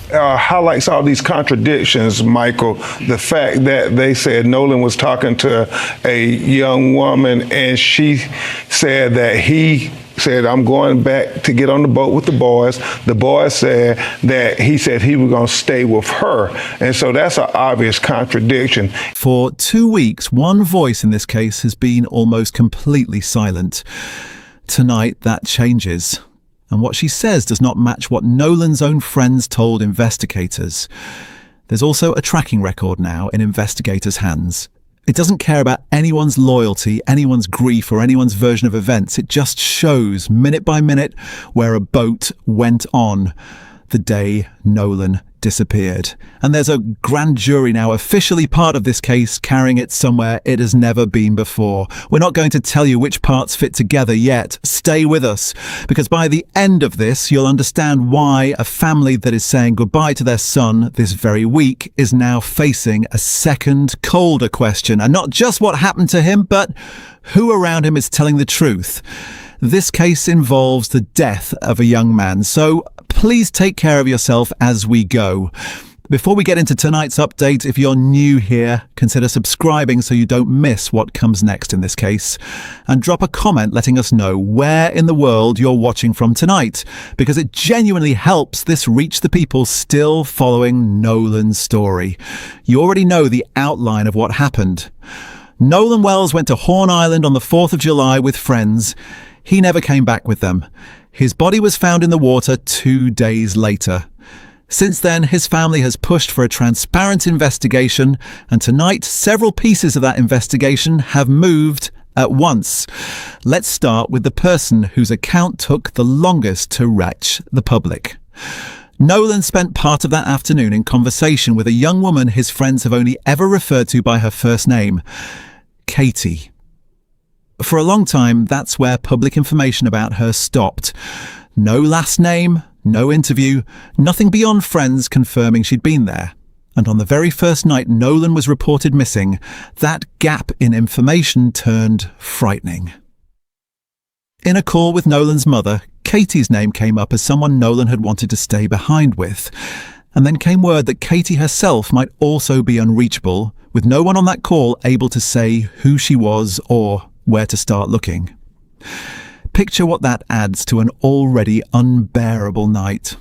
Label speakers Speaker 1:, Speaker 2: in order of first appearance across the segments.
Speaker 1: highlights all these contradictions, Michael. The fact that they said Nolan was talking to a young woman and she said that he said, I'm going back to get on the boat with the boys. The boys said that he said he was going to stay with her. And so that's an obvious contradiction.
Speaker 2: For 2 weeks, one voice in this case has been almost completely silent. Tonight, that changes. And what she says does not match what Nolan's own friends told investigators. There's also a tracking record now in investigators' hands. It doesn't care about anyone's loyalty, anyone's grief, or anyone's version of events. It just shows, minute by minute, where a boat went on the day Nolan disappeared. And there's a grand jury now officially part of this case, carrying it somewhere it has never been before. We're not going to tell you which parts fit together yet. Stay with us, because by the end of this, you'll understand why a family that is saying goodbye to their son this very week is now facing a second, colder question. And not just what happened to him, but who around him is telling the truth. This case involves the death of a young man, so please take care of yourself as we go. Before we get into tonight's update, if you're new here, consider subscribing so you don't miss what comes next in this case. And drop a comment letting us know where in the world you're watching from tonight, because it genuinely helps this reach the people still following Nolan's story. You already know the outline of what happened. Nolan Wells went to Horn Island on the 4th of July with friends. He never came back with them. His body was found in the water 2 days later. Since then, his family has pushed for a transparent investigation, and tonight, several pieces of that investigation have moved at once. Let's start with the person whose account took the longest to reach the public. Nolan spent part of that afternoon in conversation with a young woman his friends have only ever referred to by her first name, Katie. For a long time, that's where public information about her stopped. No last name, no interview, nothing beyond friends confirming she'd been there. And on the very first night Nolan was reported missing, that gap in information turned frightening. In a call with Nolan's mother, Katie's name came up as someone Nolan had wanted to stay behind with. And then came word that Katie herself might also be unreachable, with no one on that call able to say who she was or where to start looking. Picture what that adds to an already unbearable night.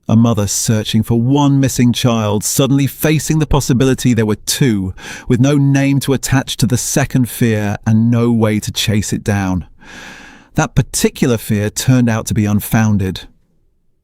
Speaker 2: A mother searching for one missing child, suddenly facing the possibility there were two, with no name to attach to the second fear and no way to chase it down. That particular fear turned out to be unfounded.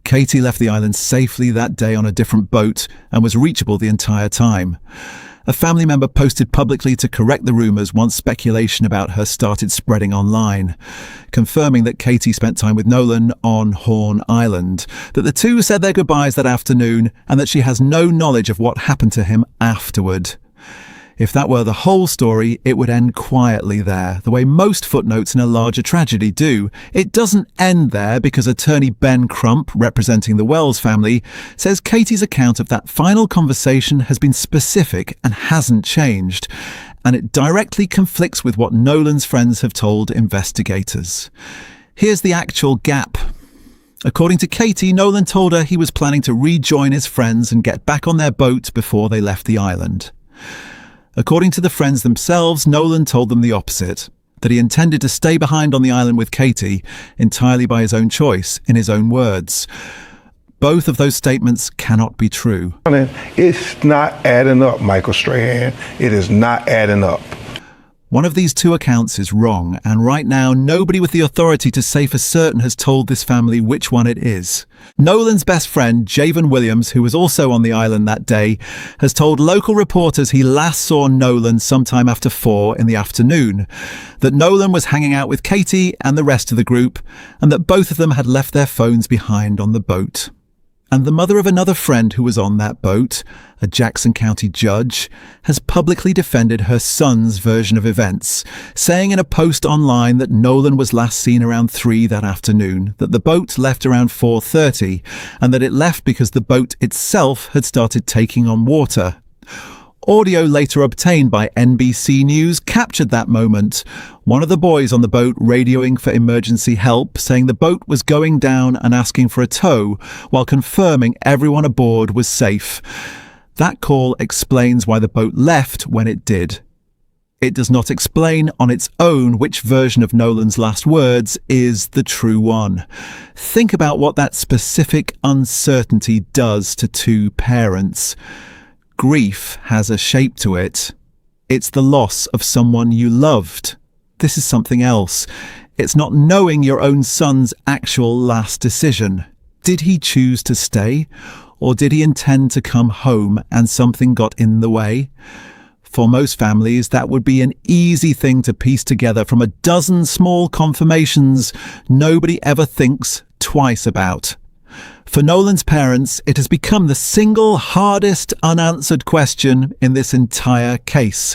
Speaker 2: Katie left the island safely that day on a different boat and was reachable the entire time. A family member posted publicly to correct the rumours once speculation about her started spreading online, confirming that Katie spent time with Nolan on Horn Island, that the two said their goodbyes that afternoon, and that she has no knowledge of what happened to him afterward. If that were the whole story, it would end quietly there, the way most footnotes in a larger tragedy do. It doesn't end there because attorney Ben Crump, representing the Wells family, says Katie's account of that final conversation has been specific and hasn't changed, and it directly conflicts with what Nolan's friends have told investigators. Here's the actual gap. According to Katie, Nolan told her he was planning to rejoin his friends and get back on their boat before they left the island. According to the friends themselves, Nolan told them the opposite, that he intended to stay behind on the island with Katie, entirely by his own choice, in his own words. Both of those statements cannot be true.
Speaker 1: It's not adding up, Michael Strahan. It is not adding up.
Speaker 2: One of these two accounts is wrong, and right now nobody with the authority to say for certain has told this family which one it is. Nolan's best friend, Javen Williams, who was also on the island that day, has told local reporters he last saw Nolan sometime after 4 in the afternoon, that Nolan was hanging out with Katie and the rest of the group, and that both of them had left their phones behind on the boat. And the mother of another friend who was on that boat, a Jackson County judge, has publicly defended her son's version of events, saying in a post online that Nolan was last seen around 3 that afternoon, that the boat left around 4:30, and that it left because the boat itself had started taking on water. Audio later obtained by NBC News captured that moment. One of the boys on the boat radioing for emergency help, saying the boat was going down and asking for a tow, while confirming everyone aboard was safe. That call explains why the boat left when it did. It does not explain on its own which version of Nolan's last words is the true one. Think about what that specific uncertainty does to two parents. Grief has a shape to it. It's the loss of someone you loved. This is something else. It's not knowing your own son's actual last decision. Did he choose to stay? Or did he intend to come home and something got in the way? For most families, that would be an easy thing to piece together from a dozen small confirmations nobody ever thinks twice about. For Nolan's parents, it has become the single hardest unanswered question in this entire case.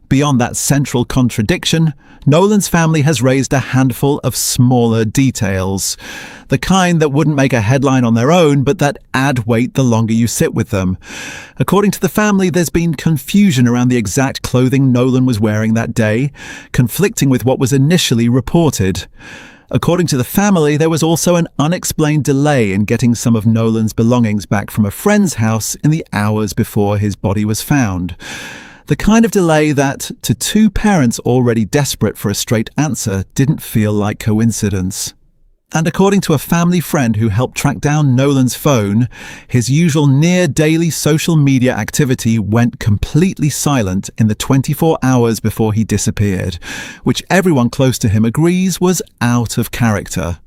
Speaker 2: Beyond that central contradiction, Nolan's family has raised a handful of smaller details. The kind that wouldn't make a headline on their own, but that add weight the longer you sit with them. According to the family, there's been confusion around the exact clothing Nolan was wearing that day, conflicting with what was initially reported. According to the family, there was also an unexplained delay in getting some of Nolan's belongings back from a friend's house in the hours before his body was found. The kind of delay that, to two parents already desperate for a straight answer, didn't feel like coincidence. And according to a family friend who helped track down Nolan's phone, his usual near-daily social media activity went completely silent in the 24 hours before he disappeared, which everyone close to him agrees was out of character.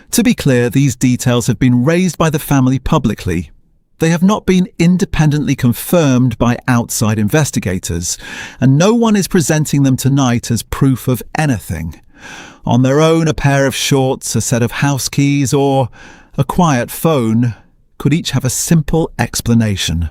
Speaker 2: To be clear, these details have been raised by the family publicly. They have not been independently confirmed by outside investigators, and no one is presenting them tonight as proof of anything. On their own, a pair of shorts, a set of house keys, or a quiet phone could each have a simple explanation.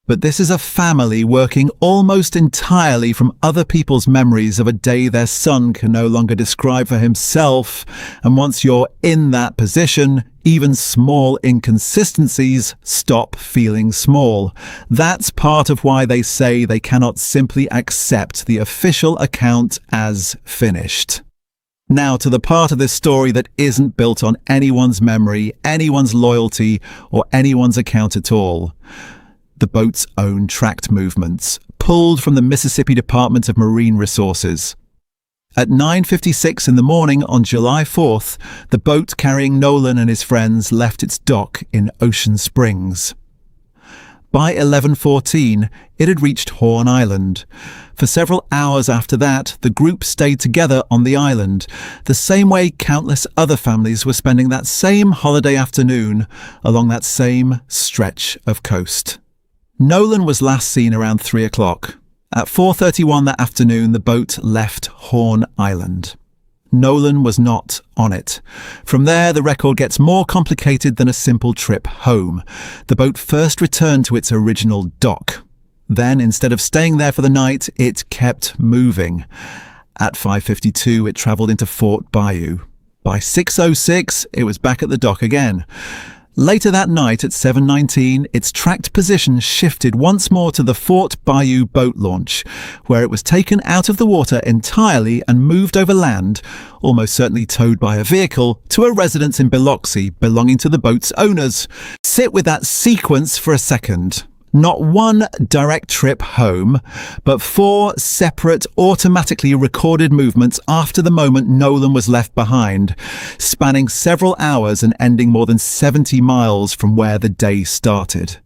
Speaker 2: But this is a family working almost entirely from other people's memories of a day their son can no longer describe for himself, and once you're in that position, even small inconsistencies stop feeling small. That's part of why they say they cannot simply accept the official account as finished. Now to the part of this story that isn't built on anyone's memory, anyone's loyalty, or anyone's account at all. The boat's own tracked movements, pulled from the Mississippi Department of Marine Resources. At 9:56 in the morning on July 4th, the boat carrying Nolan and his friends left its dock in Ocean Springs. By 11:14, it had reached Horn Island. For several hours after that, the group stayed together on the island, the same way countless other families were spending that same holiday afternoon along that same stretch of coast. Nolan was last seen around 3 o'clock. At 4:31 that afternoon, the boat left Horn Island. Nolan was not on it. From there, the record gets more complicated than a simple trip home. The boat first returned to its original dock. Then, instead of staying there for the night, it kept moving. At 5:52, it travelled into Fort Bayou. By 6:06, it was back at the dock again. Later that night at 7:19, its tracked position shifted once more to the Fort Bayou boat launch, where it was taken out of the water entirely and moved over land, almost certainly towed by a vehicle, to a residence in Biloxi belonging to the boat's owners. Sit with that sequence for a second. Not one direct trip home, but 4 separate, automatically recorded movements after the moment Nolan was left behind, spanning several hours and ending more than 70 miles from where the day started.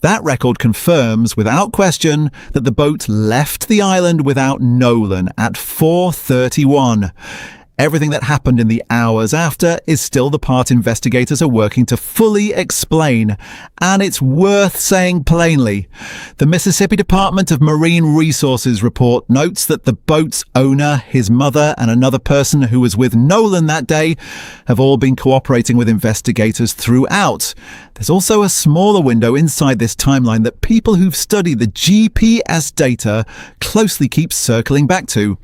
Speaker 2: That record confirms, without question, that the boat left the island without Nolan at 4:31. Everything that happened in the hours after is still the part investigators are working to fully explain, and it's worth saying plainly. The Mississippi Department of Marine Resources report notes that the boat's owner, his mother, and another person who was with Nolan that day have all been cooperating with investigators throughout. There's also a smaller window inside this timeline that people who've studied the GPS data closely keep circling back to.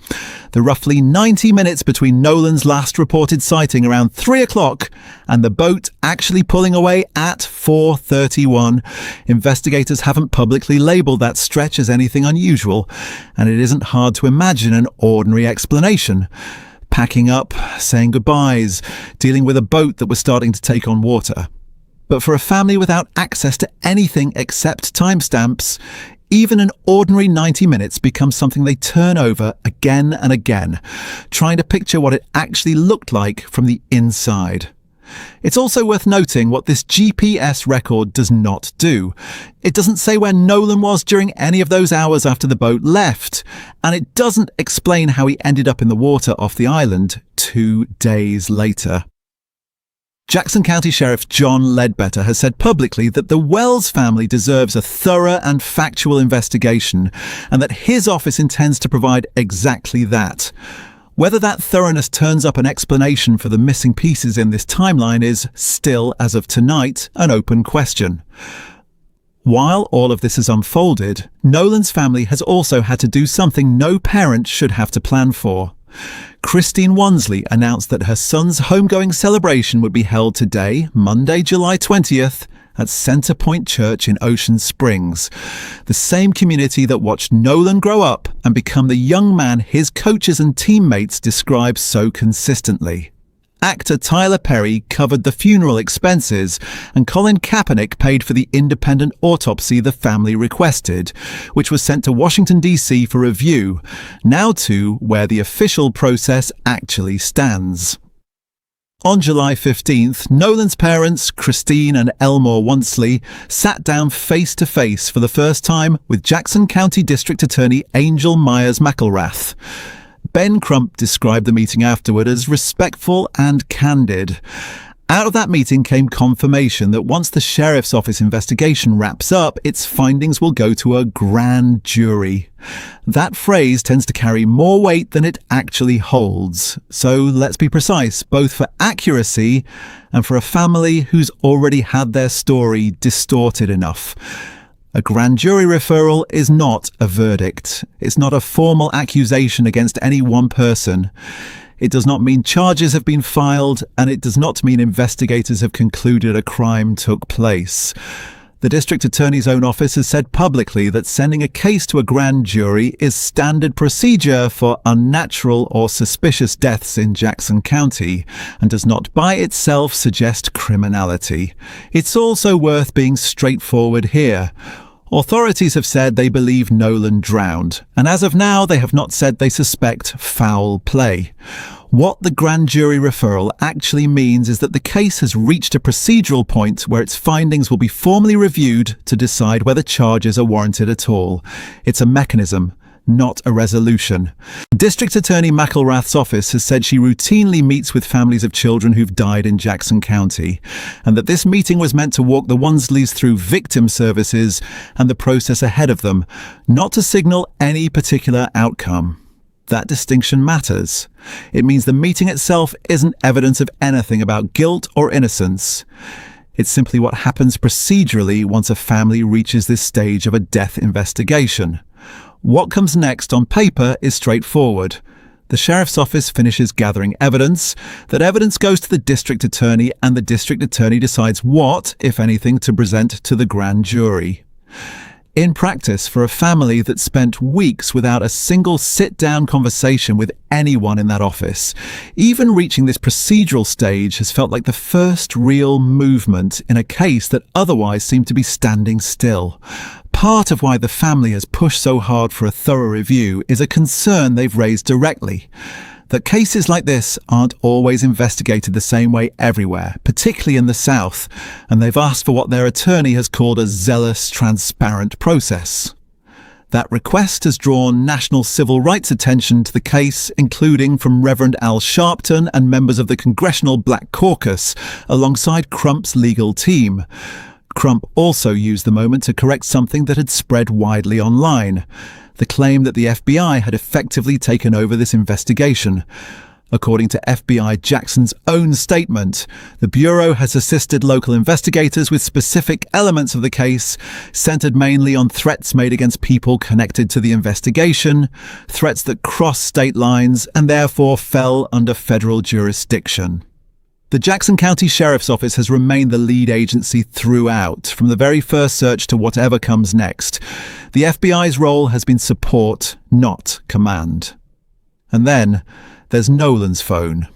Speaker 2: The roughly 90 minutes between Nolan's last reported sighting around 3 o'clock and the boat actually pulling away at 4:31. Investigators haven't publicly labelled that stretch as anything unusual, and it isn't hard to imagine an ordinary explanation. Packing up, saying goodbyes, dealing with a boat that was starting to take on water. But for a family without access to anything except timestamps, even an ordinary 90 minutes becomes something they turn over again and again, trying to picture what it actually looked like from the inside. It's also worth noting what this GPS record does not do. It doesn't say where Nolan was during any of those hours after the boat left, and it doesn't explain how he ended up in the water off the island 2 days later. Jackson County Sheriff John Ledbetter has said publicly that the Wells family deserves a thorough and factual investigation, and that his office intends to provide exactly that. Whether that thoroughness turns up an explanation for the missing pieces in this timeline is still, as of tonight, an open question. While all of this has unfolded, Nolan's family has also had to do something no parent should have to plan for. Christine Wansley announced that her son's homegoing celebration would be held today, Monday, July 20th, at Center Point Church in Ocean Springs, the same community that watched Nolan grow up and become the young man his coaches and teammates describe so consistently. Actor Tyler Perry covered the funeral expenses, and Colin Kaepernick paid for the independent autopsy the family requested, which was sent to Washington, D.C. for review, now to where the official process actually stands. On July 15th, Nolan's parents, Christine and Elmore Wansley, sat down face-to-face for the first time with Jackson County District Attorney Angel Myers McElrath. Ben Crump described the meeting afterward as respectful and candid. Out of that meeting came confirmation that once the Sheriff's Office investigation wraps up, its findings will go to a grand jury. That phrase tends to carry more weight than it actually holds. So let's be precise, both for accuracy and for a family who's already had their story distorted enough. A grand jury referral is not a verdict. It's not a formal accusation against any one person. It does not mean charges have been filed, and it does not mean investigators have concluded a crime took place. The District Attorney's own office has said publicly that sending a case to a grand jury is standard procedure for unnatural or suspicious deaths in Jackson County, and does not by itself suggest criminality. It's also worth being straightforward here. Authorities have said they believe Nolan drowned, and as of now they have not said they suspect foul play. What the grand jury referral actually means is that the case has reached a procedural point where its findings will be formally reviewed to decide whether charges are warranted at all. It's a mechanism, not a resolution. District Attorney McElrath's office has said she routinely meets with families of children who've died in Jackson County, and that this meeting was meant to walk the Wansleys through victim services and the process ahead of them, not to signal any particular outcome. That distinction matters. It means the meeting itself isn't evidence of anything about guilt or innocence. It's simply what happens procedurally once a family reaches this stage of a death investigation. What comes next on paper is straightforward. The Sheriff's Office finishes gathering evidence. That evidence goes to the District Attorney, and the District Attorney decides what, if anything, to present to the grand jury. In practice, for a family that spent weeks without a single sit-down conversation with anyone in that office, even reaching this procedural stage has felt like the first real movement in a case that otherwise seemed to be standing still. Part of why the family has pushed so hard for a thorough review is a concern they've raised directly. That cases like this aren't always investigated the same way everywhere, particularly in the South, and they've asked for what their attorney has called a zealous, transparent process. That request has drawn national civil rights attention to the case, including from Reverend Al Sharpton and members of the Congressional Black Caucus, alongside Crump's legal team. Crump also used the moment to correct something that had spread widely online. The claim that the FBI had effectively taken over this investigation. According to FBI Jackson's own statement, the Bureau has assisted local investigators with specific elements of the case, centered mainly on threats made against people connected to the investigation, threats that cross state lines and therefore fell under federal jurisdiction. The Jackson County Sheriff's Office has remained the lead agency throughout, from the very first search to whatever comes next. The FBI's role has been support, not command. And then there's Nolan's phone,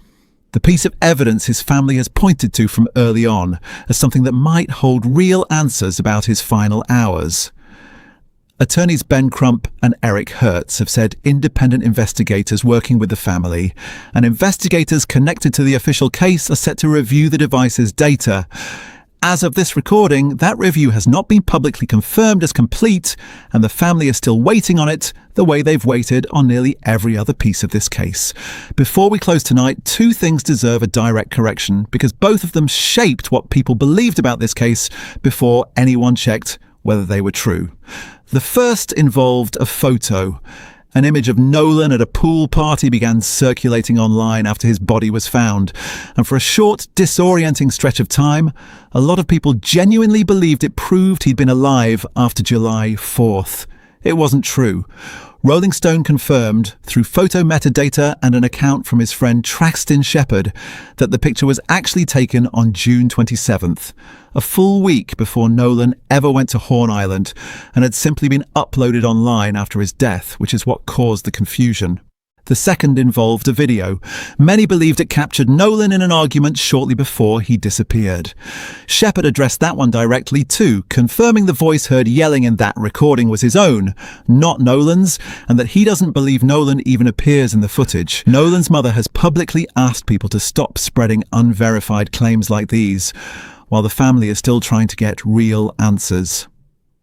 Speaker 2: the piece of evidence his family has pointed to from early on as something that might hold real answers about his final hours. Attorneys Ben Crump and Eric Hertz have said independent investigators working with the family and investigators connected to the official case are set to review the device's data. As of this recording, that review has not been publicly confirmed as complete, and the family is still waiting on it the way they've waited on nearly every other piece of this case. Before we close tonight, two things deserve a direct correction because both of them shaped what people believed about this case before anyone checked whether they were true. The first involved a photo. An image of Nolan at a pool party began circulating online after his body was found. And for a short, disorienting stretch of time, a lot of people genuinely believed it proved he'd been alive after July 4th. It wasn't true. Rolling Stone confirmed, through photo metadata and an account from his friend Traxton Shepard, that the picture was actually taken on June 27th, a full week before Nolan ever went to Horn Island, and had simply been uploaded online after his death, which is what caused the confusion. The second involved a video. Many believed it captured Nolan in an argument shortly before he disappeared. Shepard addressed that one directly too, confirming the voice heard yelling in that recording was his own, not Nolan's, and that he doesn't believe Nolan even appears in the footage. Nolan's mother has publicly asked people to stop spreading unverified claims like these, while the family is still trying to get real answers.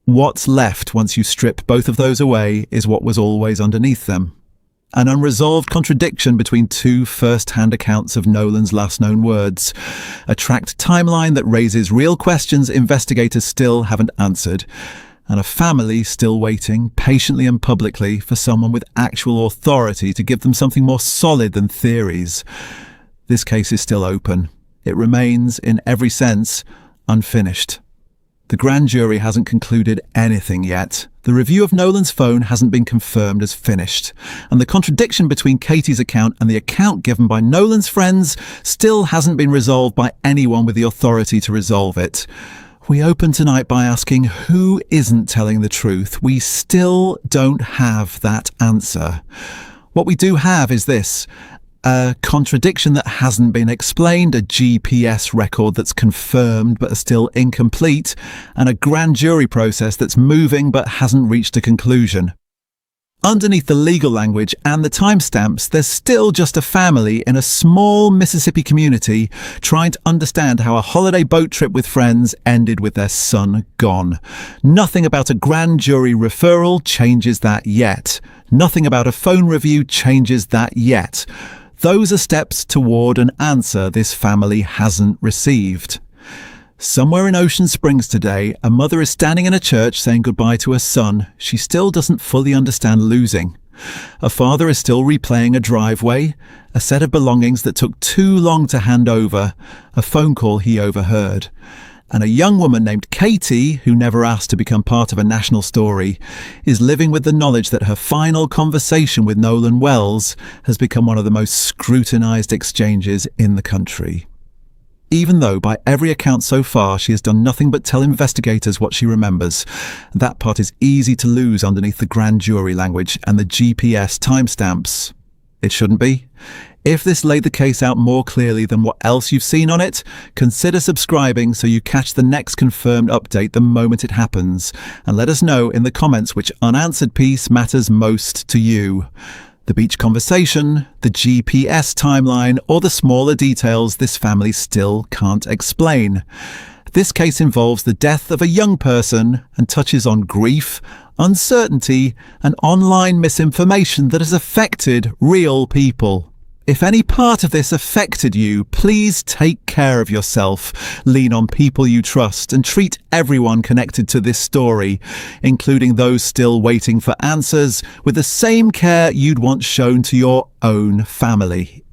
Speaker 2: What's left once you strip both of those away is what was always underneath them. An unresolved contradiction between two first-hand accounts of Nolan's last known words. A tracked timeline that raises real questions investigators still haven't answered. And a family still waiting, patiently and publicly, for someone with actual authority to give them something more solid than theories. This case is still open. It remains, in every sense, unfinished. The grand jury hasn't concluded anything yet. The review of Nolan's phone hasn't been confirmed as finished. And the contradiction between Katie's account and the account given by Nolan's friends still hasn't been resolved by anyone with the authority to resolve it. We open tonight by asking who isn't telling the truth. We still don't have that answer. What we do have is this: a contradiction that hasn't been explained, a GPS record that's confirmed but is still incomplete, and a grand jury process that's moving but hasn't reached a conclusion. Underneath the legal language and the timestamps, there's still just a family in a small Mississippi community trying to understand how a holiday boat trip with friends ended with their son gone. Nothing about a grand jury referral changes that yet. Nothing about a phone review changes that yet. Those are steps toward an answer this family hasn't received. Somewhere in Ocean Springs today, a mother is standing in a church saying goodbye to her son she still doesn't fully understand losing. A father is still replaying a driveway, a set of belongings that took too long to hand over, a phone call he overheard. And a young woman named Katie, who never asked to become part of a national story, is living with the knowledge that her final conversation with Nolan Wells has become one of the most scrutinized exchanges in the country. Even though, by every account so far, she has done nothing but tell investigators what she remembers, that part is easy to lose underneath the grand jury language and the GPS timestamps. It shouldn't be. If this laid the case out more clearly than what else you've seen on it, consider subscribing so you catch the next confirmed update the moment it happens, and let us know in the comments which unanswered piece matters most to you. The beach conversation, the GPS timeline, or the smaller details this family still can't explain. This case involves the death of a young person and touches on grief, uncertainty, and online misinformation that has affected real people. If any part of this affected you, please take care of yourself, lean on people you trust, and treat everyone connected to this story, including those still waiting for answers, with the same care you'd want shown to your own family.